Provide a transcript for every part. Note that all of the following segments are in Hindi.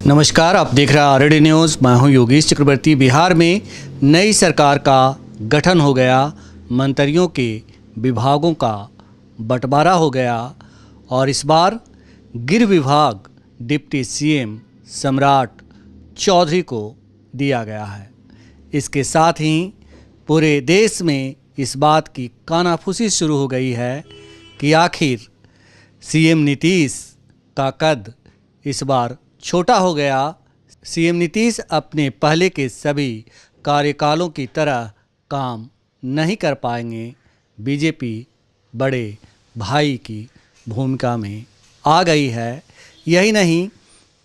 नमस्कार, आप देख रहे हैं आरडी न्यूज़। मैं हूं योगेश चक्रवर्ती। बिहार में नई सरकार का गठन हो गया, मंत्रियों के विभागों का बंटवारा हो गया और इस बार गृह विभाग डिप्टी सीएम सम्राट चौधरी को दिया गया है। इसके साथ ही पूरे देश में इस बात की कानाफूसी शुरू हो गई है कि आखिर सीएम नीतीश का कद इस बार छोटा हो गया। सीएम नीतीश अपने पहले के सभी कार्यकालों की तरह काम नहीं कर पाएंगे। बीजेपी बड़े भाई की भूमिका में आ गई है। यही नहीं,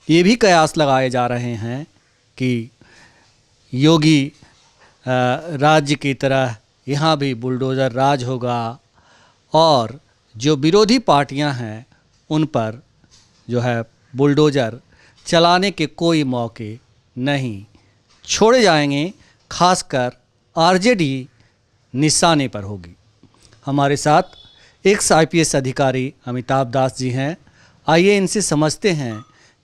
ये भी कयास लगाए जा रहे हैं कि योगी राज्य की तरह यहाँ भी बुलडोज़र राज होगा और जो विरोधी पार्टियां हैं उन पर जो है बुलडोज़र चलाने के कोई मौके नहीं छोड़े जाएंगे। खासकर आरजेडी निशाने पर होगी। हमारे साथ एक्स आईपीएस अधिकारी अमिताभ दास जी हैं। आइए इनसे समझते हैं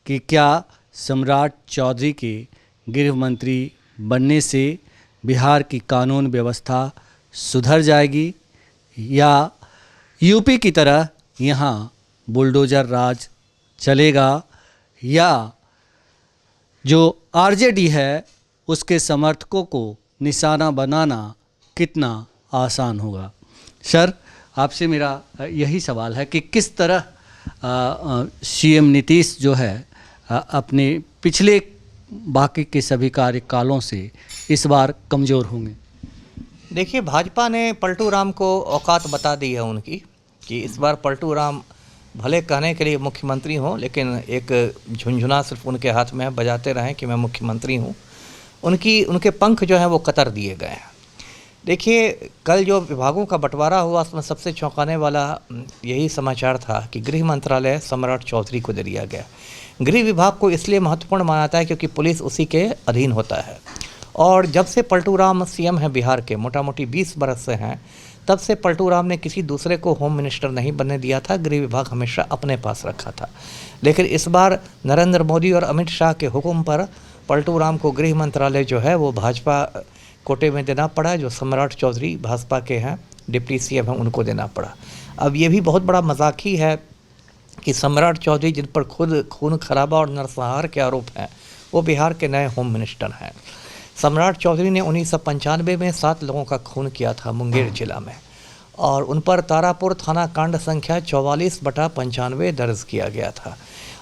कि क्या सम्राट चौधरी के गृह मंत्री बनने से बिहार की कानून व्यवस्था सुधर जाएगी या यूपी की तरह यहाँ बुलडोज़र राज चलेगा या जो आरजेडी है उसके समर्थकों को निशाना बनाना कितना आसान होगा। सर, आपसे मेरा यही सवाल है कि किस तरह सीएम नीतीश जो है अपने पिछले बाकी के सभी कार्यकालों से इस बार कमज़ोर होंगे। देखिए, भाजपा ने पलटू राम को औकात बता दी है उनकी कि इस बार पलटू राम भले कहने के लिए मुख्यमंत्री हों, लेकिन एक झुनझुना सिर्फ उनके हाथ में है, बजाते रहें कि मैं मुख्यमंत्री हूं। उनके पंख जो हैं वो कतर दिए गए हैं। देखिए, कल जो विभागों का बंटवारा हुआ उसमें सबसे चौंकाने वाला यही समाचार था कि गृह मंत्रालय सम्राट चौधरी को दे दिया गया। गृह विभाग को इसलिए महत्वपूर्ण मानता है क्योंकि पुलिस उसी के अधीन होता है और जब से पलटू राम सीएम हैं बिहार के, मोटा मोटी 20 बरस से हैं, तब से पलटू राम ने किसी दूसरे को होम मिनिस्टर नहीं बनने दिया था। गृह विभाग हमेशा अपने पास रखा था। लेकिन इस बार नरेंद्र मोदी और अमित शाह के हुक्म पर पलटू राम को गृह मंत्रालय जो है वो भाजपा कोटे में देना पड़ा। जो सम्राट चौधरी भाजपा के हैं, डिप्टी सीएम हैं, उनको देना पड़ा। अब ये भी बहुत बड़ा मजाक ही है कि सम्राट चौधरी, जिन पर खुद खून खराबा और नरसंहार के आरोप हैं, वो बिहार के नए होम मिनिस्टर हैं। सम्राट चौधरी ने 1995 में 7 लोगों का खून किया था मुंगेर जिला में और उन पर तारापुर थाना कांड संख्या 44/95 दर्ज किया गया था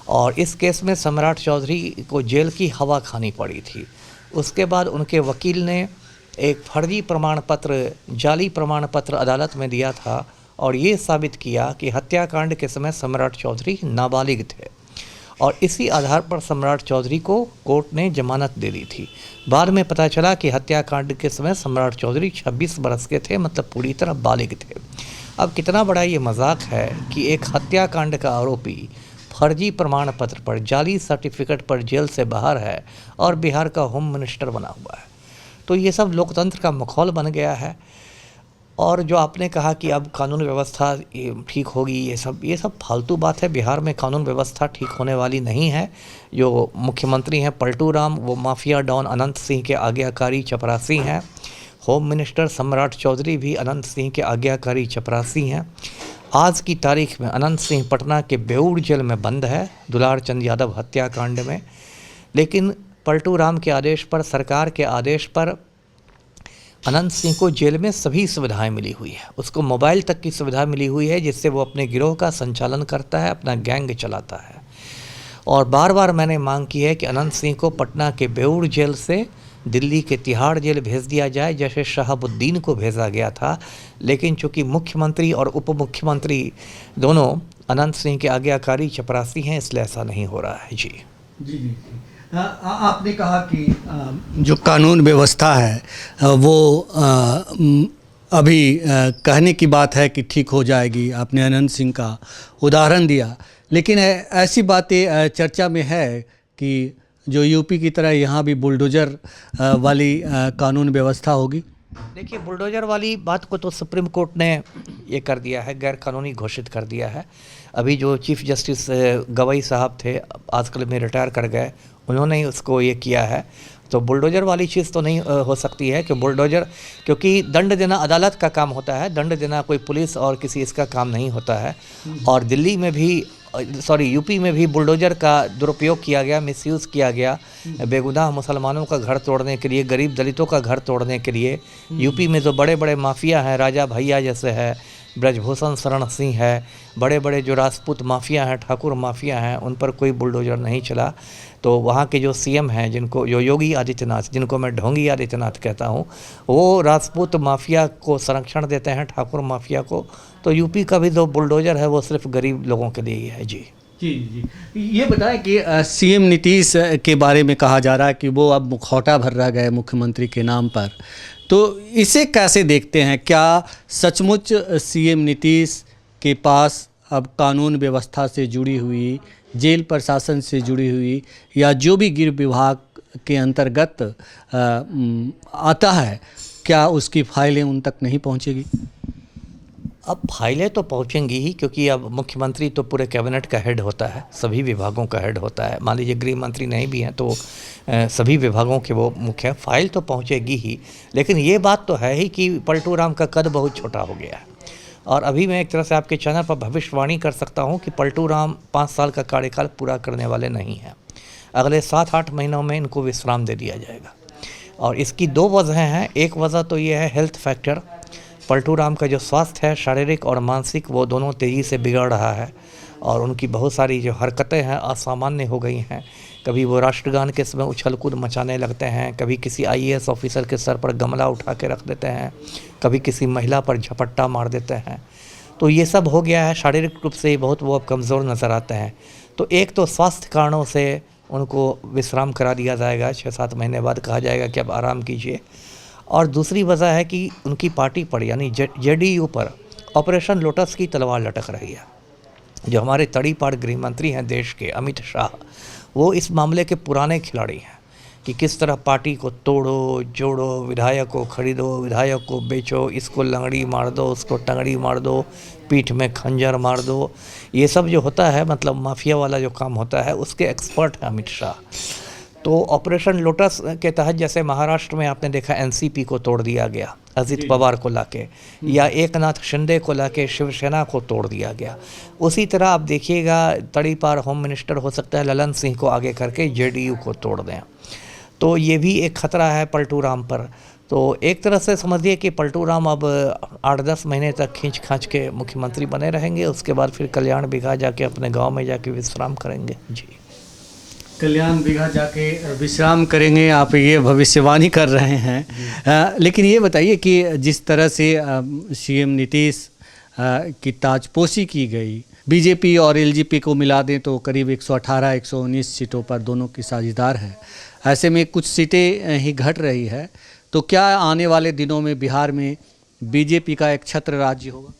और इस केस में सम्राट चौधरी को जेल की हवा खानी पड़ी थी। उसके बाद उनके वकील ने एक फर्जी प्रमाण पत्र, जाली प्रमाण पत्र अदालत में दिया था और ये साबित किया कि हत्याकांड के समय सम्राट चौधरी नाबालिग थे और इसी आधार पर सम्राट चौधरी को कोर्ट ने जमानत दे दी थी। बाद में पता चला कि हत्याकांड के समय सम्राट चौधरी 26 बरस के थे, मतलब पूरी तरह बालिग थे। अब कितना बड़ा ये मजाक है कि एक हत्याकांड का आरोपी फर्जी प्रमाण पत्र पर, जाली सर्टिफिकेट पर जेल से बाहर है और बिहार का होम मिनिस्टर बना हुआ है। तो ये सब लोकतंत्र का माहौल बन गया है। और जो आपने कहा कि अब कानून व्यवस्था ठीक होगी, ये सब फालतू बात है। बिहार में कानून व्यवस्था ठीक होने वाली नहीं है। जो मुख्यमंत्री हैं पलटू राम, वो माफिया डॉन अनंत सिंह के आज्ञाकारी चपरासी हैं। होम मिनिस्टर सम्राट चौधरी भी अनंत सिंह के आज्ञाकारी चपरासी हैं। आज की तारीख में अनंत सिंह पटना के बेऊर जेल में बंद है दुलार चंद यादव हत्याकांड में। लेकिन पलटू राम के आदेश पर, सरकार के आदेश पर अनंत सिंह को जेल में सभी सुविधाएं मिली हुई है। उसको मोबाइल तक की सुविधा मिली हुई है जिससे वो अपने गिरोह का संचालन करता है, अपना गैंग चलाता है। और बार बार मैंने मांग की है कि अनंत सिंह को पटना के बेऊर जेल से दिल्ली के तिहाड़ जेल भेज दिया जाए जैसे शहाबुद्दीन को भेजा गया था। लेकिन चूंकि मुख्यमंत्री और उप मुख्यमंत्री दोनों अनंत सिंह के आज्ञाकारी चपरासी हैं, इसलिए ऐसा नहीं हो रहा है। जी जी जी। आपने कहा कि जो कानून व्यवस्था है वो अभी कहने की बात है कि ठीक हो जाएगी। आपने अनंत सिंह का उदाहरण दिया, लेकिन ऐसी बातें चर्चा में है कि जो यूपी की तरह यहाँ भी बुलडोज़र वाली कानून व्यवस्था होगी। देखिए, बुलडोजर वाली बात को तो सुप्रीम कोर्ट ने ये कर दिया है, गैर कानूनी घोषित कर दिया है। अभी जो चीफ जस्टिस गवई साहब थे, आजकल में रिटायर कर गए, उन्होंने ही उसको ये किया है। तो बुलडोज़र वाली चीज़ तो नहीं हो सकती है कि बुलडोज़र, क्योंकि दंड देना अदालत का काम होता है, दंड देना कोई पुलिस और किसी इसका काम नहीं होता है। और दिल्ली में भी यूपी में भी बुलडोज़र का दुरुपयोग किया गया, मिसयूज़ किया गया बेगुनाह मुसलमानों का घर तोड़ने के लिए, गरीब दलितों का घर तोड़ने के लिए। यूपी में जो बड़े बड़े माफिया हैं, राजा भैया जैसे है, ब्रजभूषण शरण सिंह है, बड़े बड़े जो राजपूत माफिया हैं, ठाकुर माफिया हैं, उन पर कोई बुलडोज़र नहीं चला। तो वहाँ के जो सीएम हैं, जिनको जो योगी आदित्यनाथ, जिनको मैं ढोंगी आदित्यनाथ कहता हूँ, वो राजपूत माफिया को संरक्षण देते हैं, ठाकुर माफिया को। तो यूपी का भी जो बुलडोज़र है वो सिर्फ गरीब लोगों के लिए ही है। जी जी जी, ये बताएं कि सीएम नीतीश के बारे में कहा जा रहा है कि वो अब मुखौटा भर रह गए मुख्यमंत्री के नाम पर, तो इसे कैसे देखते हैं? क्या सचमुच सीएम नीतीश के पास अब कानून व्यवस्था से जुड़ी हुई, जेल प्रशासन से जुड़ी हुई, या जो भी गृह विभाग के अंतर्गत आता है, क्या उसकी फाइलें उन तक नहीं पहुंचेगी? अब फाइलें तो पहुंचेंगी ही, क्योंकि अब मुख्यमंत्री तो पूरे कैबिनेट का हेड होता है, सभी विभागों का हेड होता है। मान लीजिए गृह मंत्री नहीं भी हैं तो सभी विभागों के वो मुख्य, फाइल तो पहुंचेगी ही। लेकिन ये बात तो है ही कि पलटू राम का कद बहुत छोटा हो गया है। और अभी मैं एक तरह से आपके चैनल पर भविष्यवाणी कर सकता हूँ कि पलटू राम 5 साल का कार्यकाल पूरा करने वाले नहीं हैं। अगले 7-8 महीनों में इनको विश्राम दे दिया जाएगा। और इसकी 2 वजह हैं। एक वजह तो ये है हेल्थ फैक्टर। पलटू राम का जो स्वास्थ्य है, शारीरिक और मानसिक, वो दोनों तेज़ी से बिगड़ रहा है और उनकी बहुत सारी जो हरकतें हैं असामान्य हो गई हैं। कभी वो राष्ट्रगान के समय उछल कूद मचाने लगते हैं, कभी किसी आईएएस ऑफिसर के सर पर गमला उठा के रख देते हैं, कभी किसी महिला पर झपट्टा मार देते हैं। तो ये सब हो गया है। शारीरिक रूप से बहुत वो अब कमज़ोर नज़र आते हैं। तो एक तो स्वास्थ्य कारणों से उनको विश्राम करा दिया जाएगा, 6-7 महीने बाद कहा जाएगा कि अब आराम कीजिए। और दूसरी वजह है कि उनकी पार्टी पर यानी जेडीयू पर ऑपरेशन लोटस की तलवार लटक रही है। जो हमारे तड़ीपार गृह मंत्री हैं देश के, अमित शाह, वो इस मामले के पुराने खिलाड़ी हैं कि किस तरह पार्टी को तोड़ो जोड़ो, विधायक को खरीदो, विधायक को बेचो, इसको लंगड़ी मार दो, उसको टंगड़ी मार दो, पीठ में खंजर मार दो। ये सब जो होता है, मतलब माफिया वाला जो काम होता है, उसके एक्सपर्ट हैं अमित शाह। तो ऑपरेशन लोटस के तहत जैसे महाराष्ट्र में आपने देखा एनसीपी को तोड़ दिया गया अजित पवार को लाके, या एकनाथ शिंदे को लाके शिवसेना को तोड़ दिया गया। उसी तरह आप देखिएगा तड़ीपार होम मिनिस्टर हो सकता है ललन सिंह को आगे करके जेडीयू को तोड़ दें। तो ये भी एक खतरा है पलटू राम पर। तो एक तरह से समझिए कि पलटू राम अब 8-10 महीने तक खींच खांच के मुख्यमंत्री बने रहेंगे। उसके बाद फिर कल्याण बिघा जाके अपने गाँव में जाके विश्राम करेंगे। जी, कल्याण बिघा जाके विश्राम करेंगे, आप ये भविष्यवाणी कर रहे हैं। लेकिन ये बताइए कि जिस तरह से सीएम नीतीश की ताजपोशी की गई, बीजेपी और एलजेपी को मिला दें तो करीब 118-119 सीटों पर दोनों की साझेदार है। ऐसे में कुछ सीटें ही घट रही है, तो क्या आने वाले दिनों में बिहार में बीजेपी का एक छत्र राज्य होगा?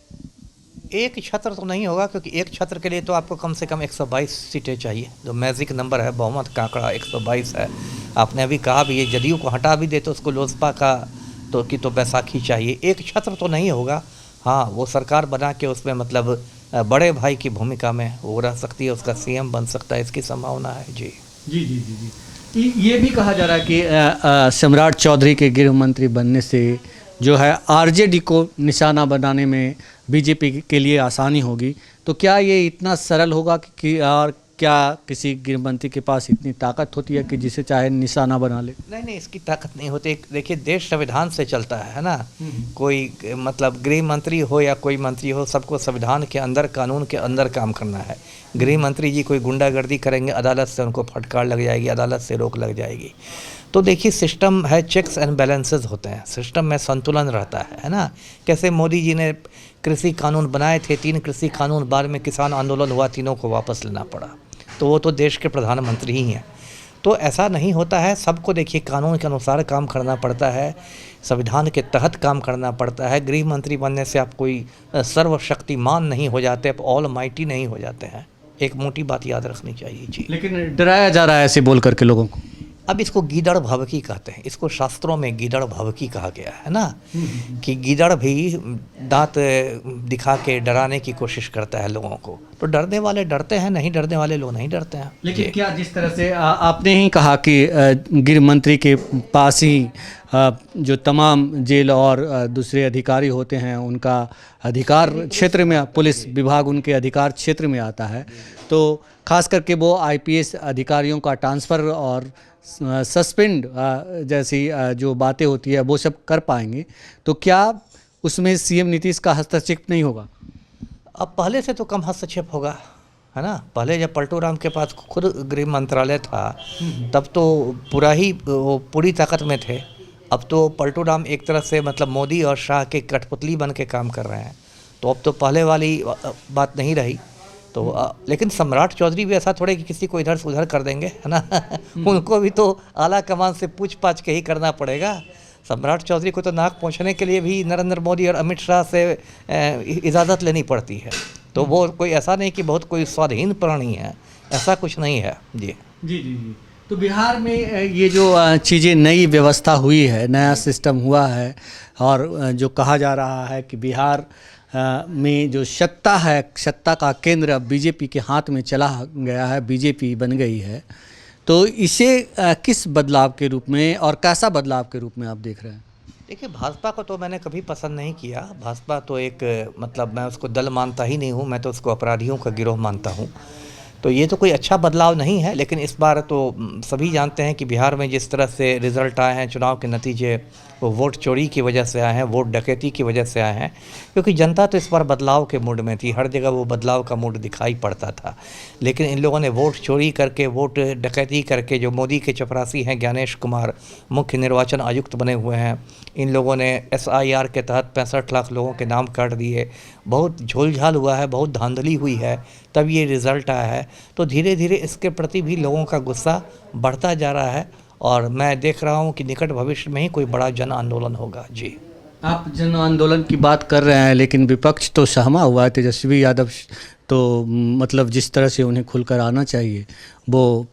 एक छत्र तो नहीं होगा, क्योंकि एक छत्र के लिए तो आपको कम से कम 122 सीटें चाहिए, जो मैजिक नंबर है, बहुमत का आंकड़ा 122 है। आपने अभी कहा भी ये जदयू को हटा भी दे तो उसको लोजपा का तो बैसाखी चाहिए। एक छत्र तो नहीं होगा। हाँ, वो सरकार बना के उसमें मतलब बड़े भाई की भूमिका में वो रह सकती है, उसका सीएम बन सकता है, इसकी संभावना है। जी जी जी जी जी, ये भी कहा जा रहा है कि सम्राट चौधरी के गृह मंत्री बनने से जो है आरजेडी को निशाना बनाने में बीजेपी के लिए आसानी होगी। तो क्या ये इतना सरल होगा कि और क्या किसी गृह मंत्री के पास इतनी ताकत होती है कि जिसे चाहे निशाना बना ले? नहीं, इसकी ताकत नहीं होती। देखिए, देश संविधान से चलता है ना। कोई मतलब गृह मंत्री हो या कोई मंत्री हो, सबको संविधान के अंदर, कानून के अंदर काम करना है। गृह मंत्री जी कोई गुंडागर्दी करेंगे, अदालत से उनको फटकार लग जाएगी, अदालत से रोक लग जाएगी। तो देखिए, सिस्टम है, चेक्स एंड बैलेंसेस होते हैं, सिस्टम में संतुलन रहता है ना। कैसे मोदी जी ने कृषि कानून बनाए थे, 3 कृषि कानून, बाद में किसान आंदोलन हुआ, तीनों को वापस लेना पड़ा। तो वो तो देश के प्रधानमंत्री ही हैं। तो ऐसा नहीं होता है। सबको देखिए कानून के अनुसार काम करना पड़ता है, संविधान के तहत काम करना पड़ता है। गृह मंत्री बनने से आप कोई सर्वशक्तिमान नहीं हो जाते, आप ऑल माइटी नहीं हो जाते हैं। एक मोटी बात याद रखनी चाहिए। जी, लेकिन डराया जा रहा है ऐसे बोल करके लोगों को। अब इसको गीदड़ भवकी कहते हैं, इसको शास्त्रों में गीदड़ भवकी कहा गया है ना, कि गीदड़ भी दांत दिखा के डराने की कोशिश करता है लोगों को। तो डरने वाले डरते हैं, नहीं डरने वाले लोग नहीं डरते हैं। लेकिन क्या जिस तरह से आपने ही कहा कि गृह मंत्री के पास ही जो तमाम जेल और दूसरे अधिकारी होते हैं उनका अधिकार क्षेत्र में, पुलिस विभाग उनके अधिकार क्षेत्र में आता है, तो खास करके वो आईपीएस अधिकारियों का ट्रांसफ़र और सस्पेंड जैसी जो बातें होती है वो सब कर पाएंगे, तो क्या उसमें सीएम नीतीश का हस्तक्षेप नहीं होगा? अब पहले से तो कम हस्तक्षेप होगा, है ना। पहले जब पलटू राम के पास खुद गृह मंत्रालय था तब तो वो पूरी ताकत में थे। अब तो पलटू राम एक तरह से मतलब मोदी और शाह के कठपुतली बन के काम कर रहे हैं, तो अब तो पहले वाली बात नहीं रही। तो लेकिन सम्राट चौधरी भी ऐसा थोड़े कि किसी को इधर से उधर कर देंगे, है ना। उनको भी तो आला कमान से पूछ पाछ के ही करना पड़ेगा। सम्राट चौधरी को तो नाक पहुँचने के लिए भी नरेंद्र मोदी और अमित शाह से इजाज़त लेनी पड़ती है। तो वो कोई ऐसा नहीं कि बहुत कोई स्वाधीन प्राणी है, ऐसा कुछ नहीं है। जी जी जी जी। तो बिहार में ये जो चीज़ें, नई व्यवस्था हुई है, नया सिस्टम हुआ है, और जो कहा जा रहा है कि बिहार में जो सत्ता है, सत्ता का केंद्र अब बीजेपी के हाथ में चला गया है, बीजेपी बन गई है, तो इसे किस बदलाव के रूप में और कैसा बदलाव के रूप में आप देख रहे हैं? देखिए, भाजपा को तो मैंने कभी पसंद नहीं किया। भाजपा तो एक मतलब मैं उसको दल मानता ही नहीं हूँ, मैं तो उसको अपराधियों का गिरोह मानता हूँ। तो ये तो कोई अच्छा बदलाव नहीं है। लेकिन इस बार तो सभी जानते हैं कि बिहार में जिस तरह से रिज़ल्ट आए हैं, चुनाव के नतीजे, वो वोट चोरी की वजह से आए हैं, वोट डकैती की वजह से आए हैं, क्योंकि जनता तो इस बार बदलाव के मूड में थी। हर जगह वो बदलाव का मूड दिखाई पड़ता था। लेकिन इन लोगों ने वोट चोरी करके, वोट डकैती करके, जो मोदी के चपरासी हैं ज्ञानेश कुमार, मुख्य निर्वाचन आयुक्त बने हुए हैं, इन लोगों ने SIR के तहत 65 लाख लोगों के नाम काट दिए। बहुत झोलझाल हुआ है, बहुत धांधली हुई है, तब ये रिज़ल्ट आया है। तो धीरे धीरे इसके प्रति भी लोगों का गुस्सा बढ़ता जा रहा है, और मैं देख रहा हूँ कि निकट भविष्य में ही कोई बड़ा जन आंदोलन होगा। जी, आप जन आंदोलन की बात कर रहे हैं, लेकिन विपक्ष तो सहमा हुआ है। तेजस्वी यादव तो मतलब जिस तरह से उन्हें खुलकर आना चाहिए वो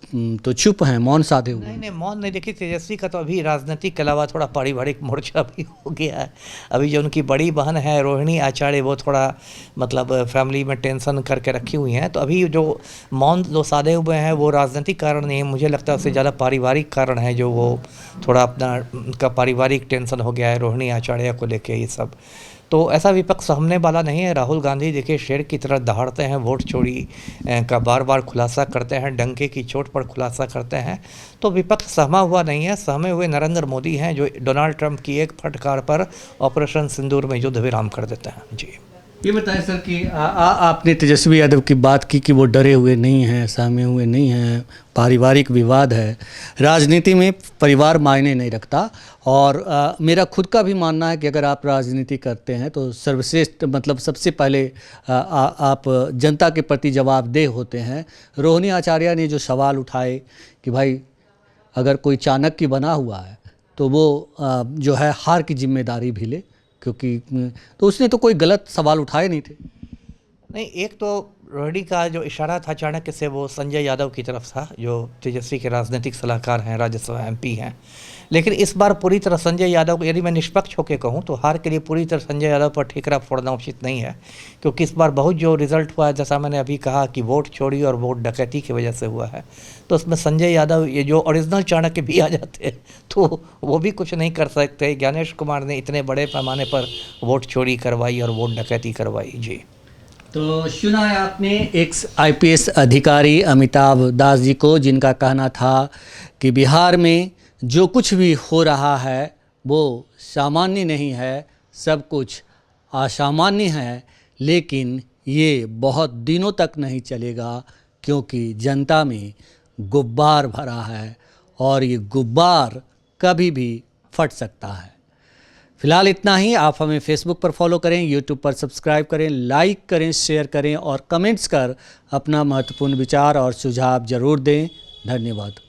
तो चुप हैं, मौन साधे हुए। नहीं, मौन नहीं। देखिए, तेजस्वी का तो अभी राजनीतिक के अलावा थोड़ा पारिवारिक मोर्चा भी हो गया है। अभी जो उनकी बड़ी बहन है रोहिणी आचार्य, वो थोड़ा मतलब फैमिली में टेंशन करके रखी हुई हैं। तो अभी जो मौन जो साधे हुए हैं वो राजनीतिक कारण नहीं है, मुझे लगता है उससे ज़्यादा पारिवारिक कारण है, जो वो थोड़ा अपना उनका पारिवारिक टेंशन हो गया है रोहिणी आचार्य को लेके ये सब। तो ऐसा विपक्ष सामने वाला नहीं है। राहुल गांधी देखिए शेर की तरह दहाड़ते हैं, वोट चोरी का बार बार खुलासा करते हैं, डंके की चोट पर खुलासा करते हैं। तो विपक्ष सहमा हुआ नहीं है। सहमे हुए नरेंद्र मोदी हैं, जो डोनाल्ड ट्रंप की एक फटकार पर ऑपरेशन सिंदूर में युद्ध विराम कर देते हैं। जी, ये बताएं सर कि आपने तेजस्वी यादव की बात की कि वो डरे हुए नहीं हैं, सहमे हुए नहीं हैं, पारिवारिक विवाद है। राजनीति में परिवार मायने नहीं रखता, और मेरा खुद का भी मानना है कि अगर आप राजनीति करते हैं तो सर्वश्रेष्ठ मतलब सबसे पहले आप जनता के प्रति जवाबदेह होते हैं। रोहिणी आचार्य ने जो सवाल उठाए कि भाई अगर कोई चाणक्य बना हुआ है तो वो जो है हार की जिम्मेदारी भी ले, क्योंकि तो उसने तो कोई गलत सवाल उठाए नहीं थे। नहीं, एक तो रोहिणी का जो इशारा था चाणक्य से, वो संजय यादव की तरफ था, जो तेजस्वी के राजनीतिक सलाहकार हैं, राज्यसभा MP हैं। लेकिन इस बार पूरी तरह संजय यादव को, यदि मैं निष्पक्ष होकर कहूँ तो हार के लिए पूरी तरह संजय यादव पर ठिकरा फोड़ना उचित नहीं है, क्योंकि इस बार बहुत जो रिजल्ट हुआ है, जैसा मैंने अभी कहा कि वोट चोरी और वोट डकैती की वजह से हुआ है, तो उसमें संजय यादव, ये जो ओरिजिनल चाणक्य भी आ जाते तो वो भी कुछ नहीं कर सकते। ज्ञानेश कुमार ने इतने बड़े पैमाने पर वोट चोरी करवाई और वोट डकैती करवाई। जी, तो सुना है आपने एक IPS अधिकारी अमिताभ दास जी को, जिनका कहना था कि बिहार में जो कुछ भी हो रहा है वो सामान्य नहीं है, सब कुछ असामान्य है, लेकिन ये बहुत दिनों तक नहीं चलेगा, क्योंकि जनता में गुब्बार भरा है और ये गुब्बार कभी भी फट सकता है। फिलहाल इतना ही। आप हमें फेसबुक पर फॉलो करें, यूट्यूब पर सब्सक्राइब करें, लाइक करें, शेयर करें और कमेंट्स कर अपना महत्वपूर्ण विचार और सुझाव ज़रूर दें। धन्यवाद।